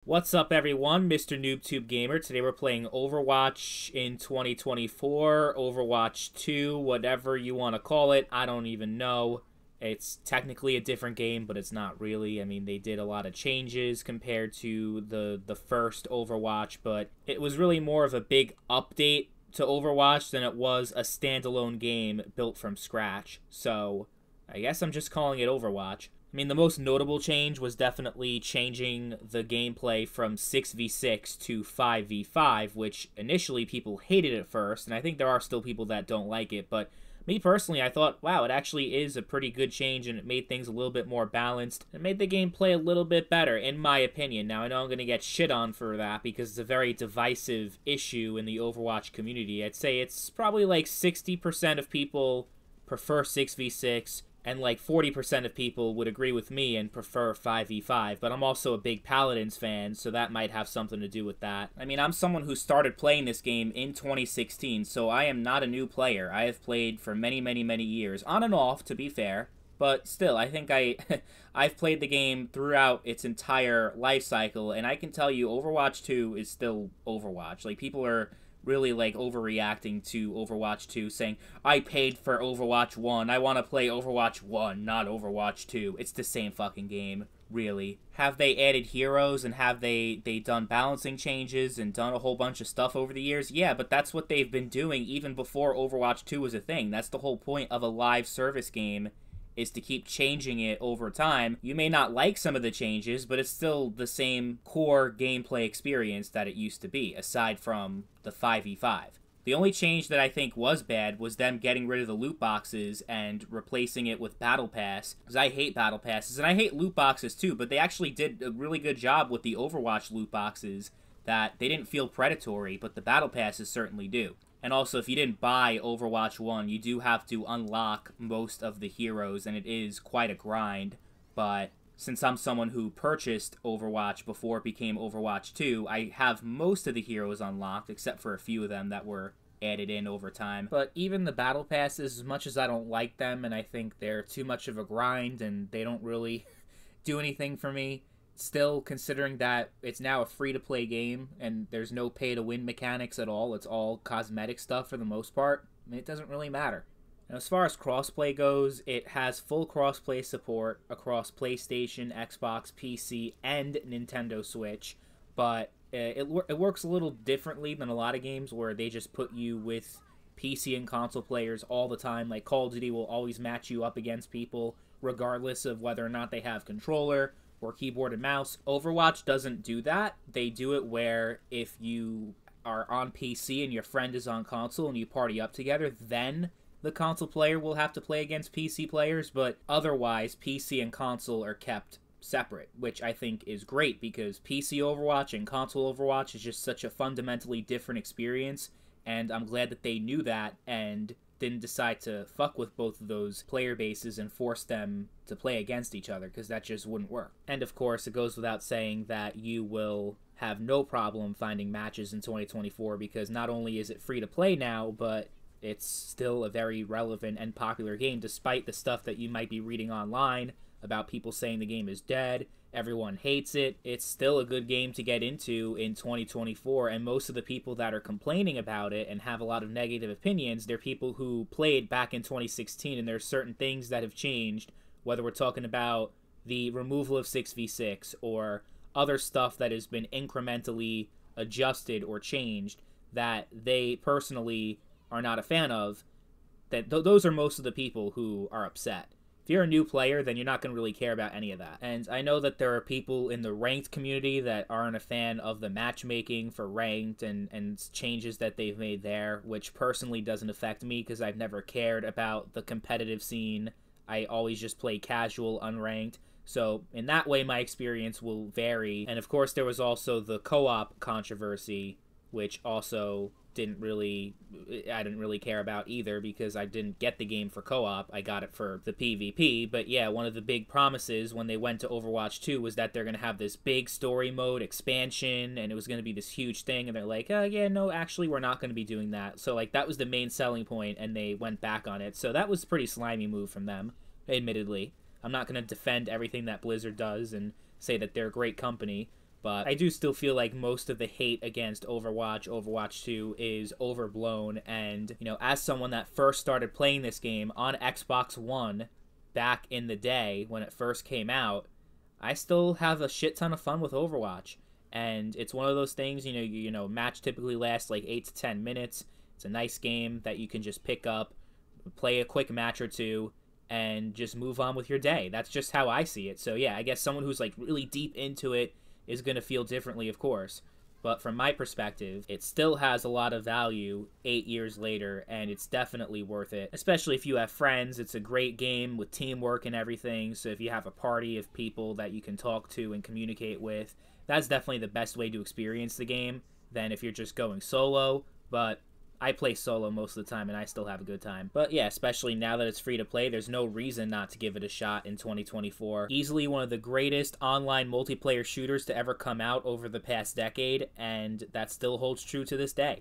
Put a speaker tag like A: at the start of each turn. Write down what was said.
A: What's up, everyone? Mr. NoobTube Gamer. Today we're playing Overwatch in 2024, Overwatch 2, whatever you want to call it. I don't even know. It's technically a different game, but it's not really. I mean, they did a lot of changes compared to the first Overwatch, but it was really more of a big update to Overwatch than it was a standalone game built from scratch. So, I guess I'm just calling it Overwatch. I mean, the most notable change was definitely changing the gameplay from 6v6 to 5v5, which initially people hated at first, and I think there are still people that don't like it, but me personally, I thought, wow, it actually is a pretty good change, and it made things a little bit more balanced. It made the gameplay a little bit better, in my opinion. Now, I know I'm going to get shit on for that, because it's a very divisive issue in the Overwatch community. I'd say it's probably like 60% of people prefer 6v6, and like 40% of people would agree with me and prefer 5v5, but I'm also a big Paladins fan, so that might have something to do with that. I mean, I'm someone who started playing this game in 2016, so I am not a new player. I have played for many, many, many years, on and off, to be fair, but still, I think I've played the game throughout its entire life cycle, and I can tell you Overwatch 2 is still Overwatch. Like, people are really like overreacting to Overwatch 2, saying, I paid for Overwatch 1, I want to play Overwatch 1, not Overwatch 2. It's the same fucking game, really. Have they added heroes and have they done balancing changes and done a whole bunch of stuff over the years? Yeah, but that's what they've been doing even before Overwatch 2 was a thing. That's the whole point of a live service game, is to keep changing it over time. You may not like some of the changes, but it's still the same core gameplay experience that it used to be, aside from the 5v5. The only change that I think was bad was them getting rid of the loot boxes and replacing it with Battle Pass, because I hate Battle Passes, and I hate loot boxes too, but they actually did a really good job with the Overwatch loot boxes, that they didn't feel predatory, but the Battle Passes certainly do. And also, if you didn't buy Overwatch 1, you do have to unlock most of the heroes, and it is quite a grind. But since I'm someone who purchased Overwatch before it became Overwatch 2, I have most of the heroes unlocked, except for a few of them that were added in over time. But even the Battle Passes, as much as I don't like them, and I think they're too much of a grind, and they don't really do anything for me, still, considering that it's now a free-to-play game and there's no pay-to-win mechanics at all, it's all cosmetic stuff for the most part, it doesn't really matter. Now, as far as crossplay goes, it has full crossplay support across PlayStation, Xbox, PC, and Nintendo Switch, but it works a little differently than a lot of games where they just put you with PC and console players all the time. Like, Call of Duty will always match you up against people, regardless of whether or not they have controller or keyboard and mouse. Overwatch doesn't do that. They do it where if you are on PC and your friend is on console and you party up together, then the console player will have to play against PC players, but otherwise PC and console are kept separate, which I think is great because PC Overwatch and console Overwatch is just such a fundamentally different experience, and I'm glad that they knew that and didn't decide to fuck with both of those player bases and force them to play against each other, because that just wouldn't work. And of course, it goes without saying that you will have no problem finding matches in 2024, because not only is it free to play now, but it's still a very relevant and popular game, despite the stuff that you might be reading online about people saying the game is dead, everyone hates it. It's still a good game to get into in 2024, and most of the people that are complaining about it and have a lot of negative opinions, they're people who played back in 2016, and there's certain things that have changed, whether we're talking about the removal of 6v6 or other stuff that has been incrementally adjusted or changed that they personally are not a fan of. That those are most of the people who are upset. If you're a new player, then you're not going to really care about any of that. And I know that there are people in the ranked community that aren't a fan of the matchmaking for ranked and changes that they've made there, which personally doesn't affect me because I've never cared about the competitive scene. I always just play casual, unranked. So in that way, my experience will vary. And of course, there was also the co-op controversy, which also I didn't really care about either, because I didn't get the game for co-op, I got it for the PvP. But yeah, one of the big promises when they went to Overwatch 2 was that they're going to have this big story mode expansion, and it was going to be this huge thing, and they're like, oh yeah, no, actually we're not going to be doing that. So like, that was the main selling point, and they went back on it, so that was a pretty slimy move from them, admittedly. I'm not going to defend everything that Blizzard does and say that they're a great company, But I do still feel like most of the hate against Overwatch 2 is overblown. And, you know, as someone that first started playing this game on Xbox One back in the day when it first came out, I still have a shit ton of fun with Overwatch. And it's one of those things, you know, match typically lasts like 8 to 10 minutes. It's a nice game that you can just pick up, play a quick match or two, and just move on with your day. That's just how I see it. So yeah, I guess someone who's like really deep into it is going to feel differently, of course. But from my perspective, it still has a lot of value 8 years later, and it's definitely worth it. Especially if you have friends. It's a great game with teamwork and everything. So if you have a party of people that you can talk to and communicate with, that's definitely the best way to experience the game than if you're just going solo. But I play solo most of the time, and I still have a good time. But yeah, especially now that it's free to play, there's no reason not to give it a shot in 2024. Easily one of the greatest online multiplayer shooters to ever come out over the past decade, and that still holds true to this day.